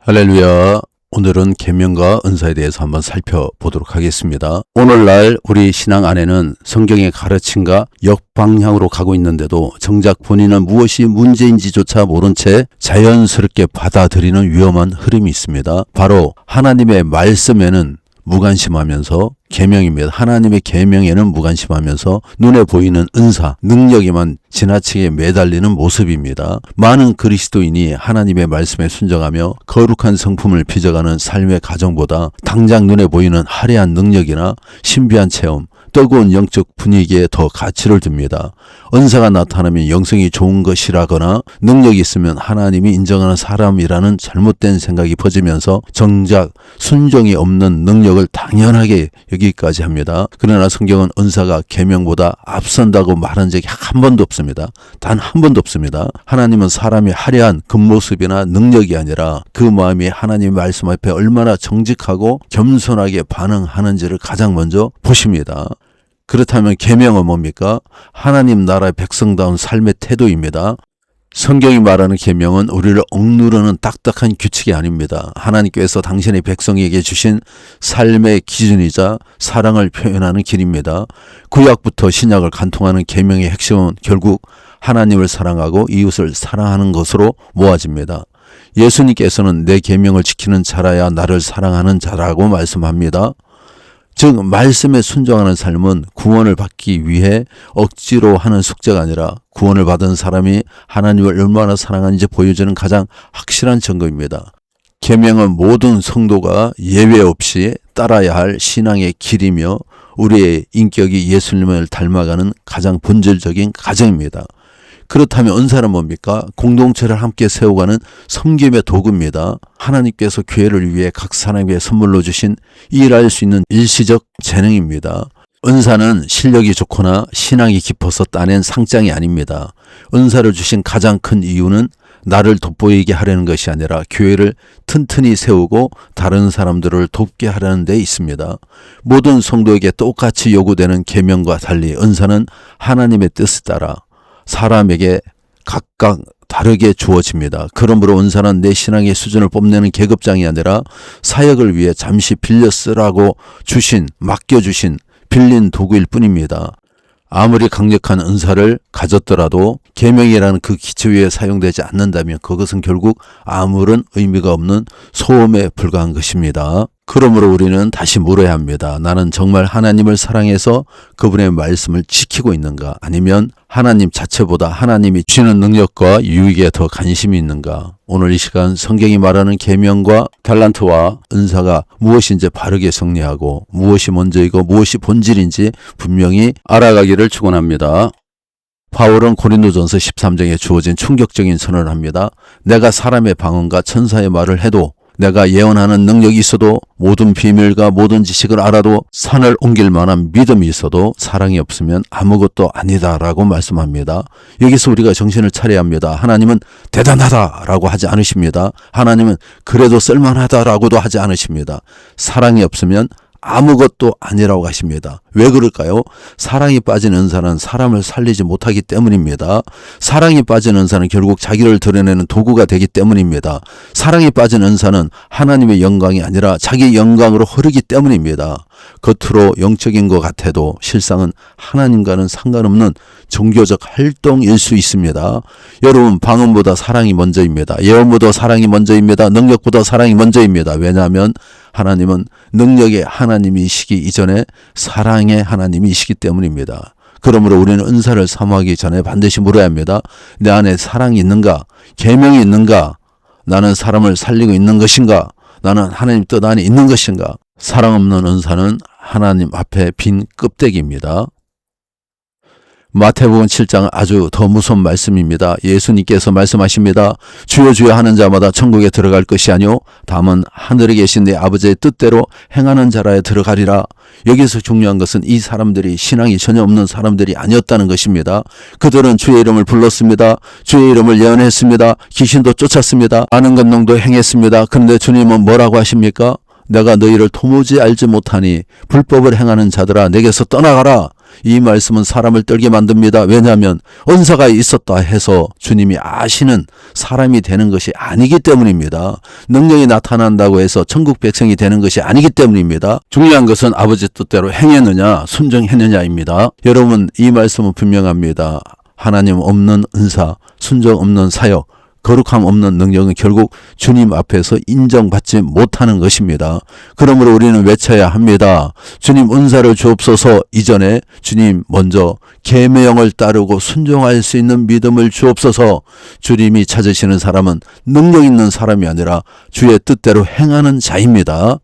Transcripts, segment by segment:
할렐루야. 오늘은 계명과 은사에 대해서 한번 살펴보도록 하겠습니다. 오늘날 우리 신앙 안에는 성경의 가르침과 역방향으로 가고 있는데도 정작 본인은 무엇이 문제인지조차 모른 채 자연스럽게 받아들이는 위험한 흐름이 있습니다. 바로 하나님의 말씀에는 무관심하면서 계명입니다. 하나님의 계명에는 무관심하면서 눈에 보이는 은사, 능력에만 지나치게 매달리는 모습입니다. 많은 그리스도인이 하나님의 말씀에 순종하며 거룩한 성품을 빚어가는 삶의 가정보다 당장 눈에 보이는 화려한 능력이나 신비한 체험, 뜨거운 영적 분위기에 더 가치를 둡니다. 은사가 나타나면 영성이 좋은 것이라거나 능력이 있으면 하나님이 인정하는 사람이라는 잘못된 생각이 퍼지면서 정작 순종이 없는 능력을 당연하게 여기까지 합니다. 그러나 성경은 은사가 계명보다 앞선다고 말한 적이 한 번도 없습니다. 단 한 번도 없습니다. 하나님은 사람이 화려한 겉모습이나 능력이 아니라 그 마음이 하나님의 말씀 앞에 얼마나 정직하고 겸손하게 반응하는지를 가장 먼저 보십니다. 그렇다면 계명은 뭡니까? 하나님 나라의 백성다운 삶의 태도입니다. 성경이 말하는 계명은 우리를 억누르는 딱딱한 규칙이 아닙니다. 하나님께서 당신의 백성에게 주신 삶의 기준이자 사랑을 표현하는 길입니다. 구약부터 신약을 간통하는 계명의 핵심은 결국 하나님을 사랑하고 이웃을 사랑하는 것으로 모아집니다. 예수님께서는 내 계명을 지키는 자라야 나를 사랑하는 자라고 말씀합니다. 즉 말씀에 순종하는 삶은 구원을 받기 위해 억지로 하는 숙제가 아니라 구원을 받은 사람이 하나님을 얼마나 사랑하는지 보여주는 가장 확실한 증거입니다. 계명은 모든 성도가 예외 없이 따라야 할 신앙의 길이며 우리의 인격이 예수님을 닮아가는 가장 본질적인 과정입니다. 그렇다면 은사는 뭡니까? 공동체를 함께 세워가는 섬김의 도구입니다. 하나님께서 교회를 위해 각 사람에게 선물로 주신 일할 수 있는 일시적 재능입니다. 은사는 실력이 좋거나 신앙이 깊어서 따낸 상장이 아닙니다. 은사를 주신 가장 큰 이유는 나를 돋보이게 하려는 것이 아니라 교회를 튼튼히 세우고 다른 사람들을 돕게 하려는 데 있습니다. 모든 성도에게 똑같이 요구되는 계명과 달리 은사는 하나님의 뜻에 따라 사람에게 각각 다르게 주어집니다. 그러므로 은사는 내 신앙의 수준을 뽐내는 계급장이 아니라 사역을 위해 잠시 빌려 쓰라고 맡겨주신 빌린 도구일 뿐입니다. 아무리 강력한 은사를 가졌더라도 계명이라는 그 기초 위에 사용되지 않는다면 그것은 결국 아무런 의미가 없는 소음에 불과한 것입니다. 그러므로 우리는 다시 물어야 합니다. 나는 정말 하나님을 사랑해서 그분의 말씀을 지키고 있는가? 아니면 하나님 자체보다 하나님이 주시는 능력과 유익에 더 관심이 있는가? 오늘 이 시간 성경이 말하는 계명과 달란트와 은사가 무엇인지 바르게 정리하고 무엇이 먼저이고 무엇이 본질인지 분명히 알아가기를 축원합니다. 바울은 고린도전서 13장에 주어진 충격적인 선언을 합니다. 내가 사람의 방언과 천사의 말을 해도 내가 예언하는 능력이 있어도 모든 비밀과 모든 지식을 알아도 산을 옮길 만한 믿음이 있어도 사랑이 없으면 아무것도 아니다라고 말씀합니다. 여기서 우리가 정신을 차려야 합니다. 하나님은 대단하다라고 하지 않으십니다. 하나님은 그래도 쓸만하다라고도 하지 않으십니다. 사랑이 없으면 아무것도 아니라고 하십니다. 왜 그럴까요? 사랑이 빠진 은사는 사람을 살리지 못하기 때문입니다. 사랑이 빠진 은사는 결국 자기를 드러내는 도구가 되기 때문입니다. 사랑이 빠진 은사는 하나님의 영광이 아니라 자기 영광으로 흐르기 때문입니다. 겉으로 영적인 것 같아도 실상은 하나님과는 상관없는 종교적 활동일 수 있습니다. 여러분, 방언보다 사랑이 먼저입니다. 예언보다 사랑이 먼저입니다. 능력보다 사랑이 먼저입니다. 왜냐하면 하나님은 능력의 하나님이시기 이전에 사랑의 하나님이시기 때문입니다. 그러므로 우리는 은사를 사모하기 전에 반드시 물어야 합니다. 내 안에 사랑이 있는가? 계명이 있는가? 나는 사람을 살리고 있는 것인가? 나는 하나님 뜻 안에 있는 것인가? 사랑 없는 은사는 하나님 앞에 빈 껍데기입니다. 마태복음 7장 아주 더 무서운 말씀입니다. 예수님께서 말씀하십니다. 주여 주여 하는 자마다 천국에 들어갈 것이 아니요 다만 하늘에 계신 내 아버지의 뜻대로 행하는 자라에 들어가리라. 여기서 중요한 것은 이 사람들이 신앙이 전혀 없는 사람들이 아니었다는 것입니다. 그들은 주의 이름을 불렀습니다. 주의 이름을 예언했습니다. 귀신도 쫓았습니다. 많은 권능도 행했습니다. 그런데 주님은 뭐라고 하십니까? 내가 너희를 도무지 알지 못하니 불법을 행하는 자들아 내게서 떠나가라. 이 말씀은 사람을 떨게 만듭니다. 왜냐하면 은사가 있었다 해서 주님이 아시는 사람이 되는 것이 아니기 때문입니다. 능력이 나타난다고 해서 천국 백성이 되는 것이 아니기 때문입니다. 중요한 것은 아버지 뜻대로 행했느냐 순종했느냐입니다. 여러분, 이 말씀은 분명합니다. 하나님 없는 은사, 순종 없는 사역, 거룩함 없는 능력은 결국 주님 앞에서 인정받지 못하는 것입니다. 그러므로 우리는 외쳐야 합니다. 주님 은사를 주옵소서. 이전에 주님 먼저 계명을 따르고 순종할 수 있는 믿음을 주옵소서. 주님이 찾으시는 사람은 능력 있는 사람이 아니라 주의 뜻대로 행하는 자입니다.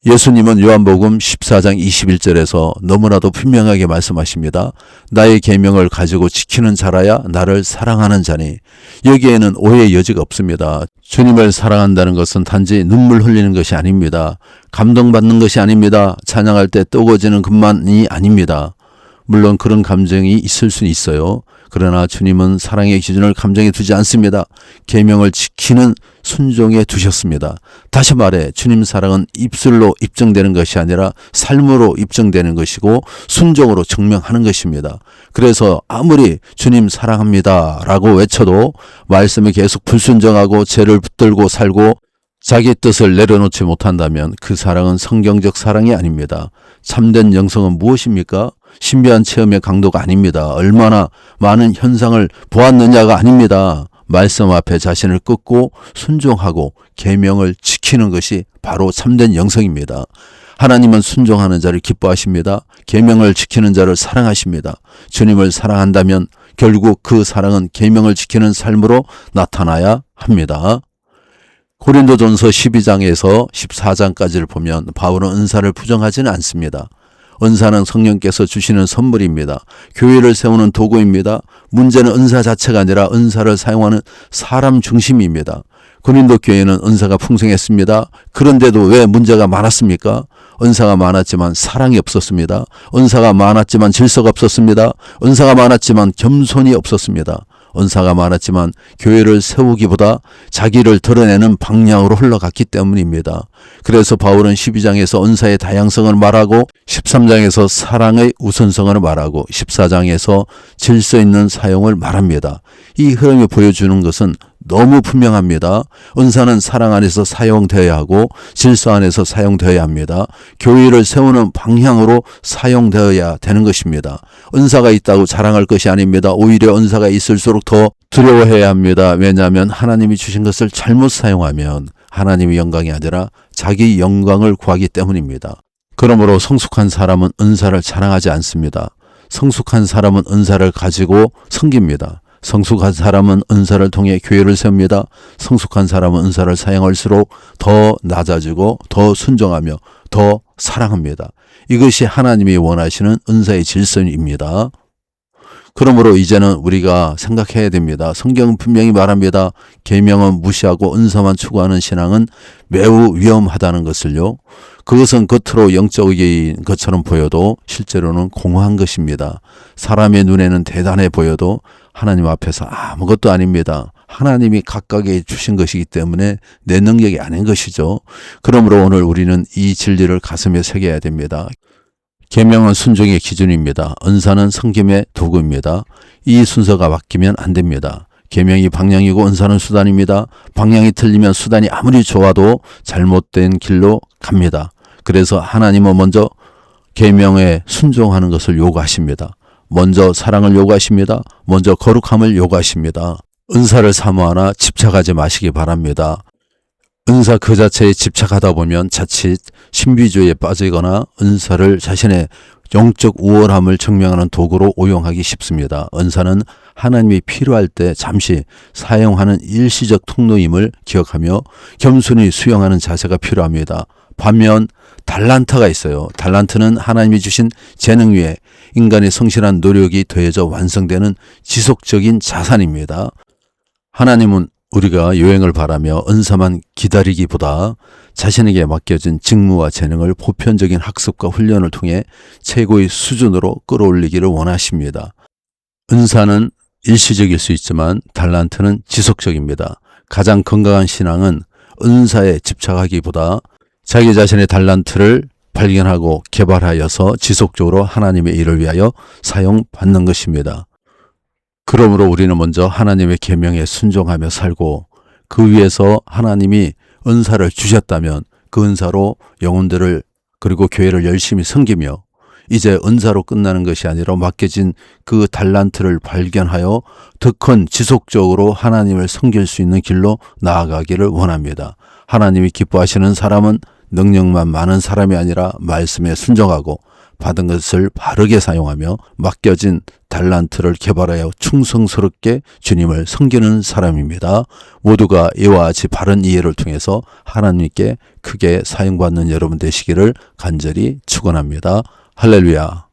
예수님은 요한복음 14장 21절에서 너무나도 분명하게 말씀하십니다. 나의 계명을 가지고 지키는 자라야 나를 사랑하는 자니. 여기에는 오해의 여지가 없습니다. 주님을 사랑한다는 것은 단지 눈물 흘리는 것이 아닙니다. 감동받는 것이 아닙니다. 찬양할 때 뜨거워지는 것만이 아닙니다. 물론 그런 감정이 있을 수는 있어요. 그러나 주님은 사랑의 기준을 감정에 두지 않습니다. 계명을 지키는 순종에 두셨습니다. 다시 말해 주님 사랑은 입술로 입증되는 것이 아니라 삶으로 입증되는 것이고 순종으로 증명하는 것입니다. 그래서 아무리 주님 사랑합니다 라고 외쳐도 말씀에 계속 불순종하고 죄를 붙들고 살고 자기 뜻을 내려놓지 못한다면 그 사랑은 성경적 사랑이 아닙니다. 참된 영성은 무엇입니까? 신비한 체험의 강도가 아닙니다. 얼마나 많은 현상을 보았느냐가 아닙니다. 말씀 앞에 자신을 꺾고 순종하고 계명을 지키는 것이 바로 참된 영성입니다. 하나님은 순종하는 자를 기뻐하십니다. 계명을 지키는 자를 사랑하십니다. 주님을 사랑한다면 결국 그 사랑은 계명을 지키는 삶으로 나타나야 합니다. 고린도전서 12장에서 14장까지를 보면 바울은 은사를 부정하지는 않습니다. 은사는 성령께서 주시는 선물입니다. 교회를 세우는 도구입니다. 문제는 은사 자체가 아니라 은사를 사용하는 사람 중심입니다. 고린도 교회는 은사가 풍성했습니다. 그런데도 왜 문제가 많았습니까? 은사가 많았지만 사랑이 없었습니다. 은사가 많았지만 질서가 없었습니다. 은사가 많았지만 겸손이 없었습니다. 은사가 많았지만 교회를 세우기보다 자기를 드러내는 방향으로 흘러갔기 때문입니다. 그래서 바울은 12장에서 은사의 다양성을 말하고 13장에서 사랑의 우선성을 말하고 14장에서 질서 있는 사용을 말합니다. 이 흐름이 보여주는 것은 너무 분명합니다. 은사는 사랑 안에서 사용되어야 하고 질서 안에서 사용되어야 합니다. 교회를 세우는 방향으로 사용되어야 되는 것입니다. 은사가 있다고 자랑할 것이 아닙니다. 오히려 은사가 있을수록 더 두려워해야 합니다. 왜냐하면 하나님이 주신 것을 잘못 사용하면 하나님의 영광이 아니라 자기 영광을 구하기 때문입니다. 그러므로 성숙한 사람은 은사를 자랑하지 않습니다. 성숙한 사람은 은사를 가지고 섬깁니다. 성숙한 사람은 은사를 통해 교회를 세웁니다. 성숙한 사람은 은사를 사용할수록 더 낮아지고 더 순종하며 더 사랑합니다. 이것이 하나님이 원하시는 은사의 질서입니다. 그러므로 이제는 우리가 생각해야 됩니다. 성경은 분명히 말합니다. 계명은 무시하고 은사만 추구하는 신앙은 매우 위험하다는 것을요. 그것은 겉으로 영적인 것처럼 보여도 실제로는 공허한 것입니다. 사람의 눈에는 대단해 보여도 하나님 앞에서 아무것도 아닙니다. 하나님이 각각에 주신 것이기 때문에 내 능력이 아닌 것이죠. 그러므로 오늘 우리는 이 진리를 가슴에 새겨야 됩니다. 계명은 순종의 기준입니다. 은사는 섬김의 도구입니다. 이 순서가 바뀌면 안 됩니다. 계명이 방향이고 은사는 수단입니다. 방향이 틀리면 수단이 아무리 좋아도 잘못된 길로 갑니다. 그래서 하나님은 먼저 계명에 순종하는 것을 요구하십니다. 먼저 사랑을 요구하십니다. 먼저 거룩함을 요구하십니다. 은사를 사모하나 집착하지 마시기 바랍니다. 은사 그 자체에 집착하다 보면 자칫 신비주의에 빠지거나 은사를 자신의 영적 우월함을 증명하는 도구로 오용하기 쉽습니다. 은사는 하나님이 필요할 때 잠시 사용하는 일시적 통로임을 기억하며 겸손히 수용하는 자세가 필요합니다. 반면 달란트가 있어요. 달란트는 하나님이 주신 재능 위에 인간의 성실한 노력이 더해져 완성되는 지속적인 자산입니다. 하나님은 우리가 요행을 바라며 은사만 기다리기보다 자신에게 맡겨진 직무와 재능을 보편적인 학습과 훈련을 통해 최고의 수준으로 끌어올리기를 원하십니다. 은사는 일시적일 수 있지만 달란트는 지속적입니다. 가장 건강한 신앙은 은사에 집착하기보다 자기 자신의 달란트를 발견하고 개발하여서 지속적으로 하나님의 일을 위하여 사용받는 것입니다. 그러므로 우리는 먼저 하나님의 계명에 순종하며 살고 그 위에서 하나님이 은사를 주셨다면 그 은사로 영혼들을 그리고 교회를 열심히 섬기며 이제 은사로 끝나는 것이 아니라 맡겨진 그 달란트를 발견하여 더 큰 지속적으로 하나님을 섬길 수 있는 길로 나아가기를 원합니다. 하나님이 기뻐하시는 사람은 능력만 많은 사람이 아니라 말씀에 순종하고 받은 것을 바르게 사용하며 맡겨진 달란트를 개발하여 충성스럽게 주님을 섬기는 사람입니다. 모두가 이와 같이 바른 이해를 통해서 하나님께 크게 사용받는 여러분 되시기를 간절히 축원합니다. 할렐루야.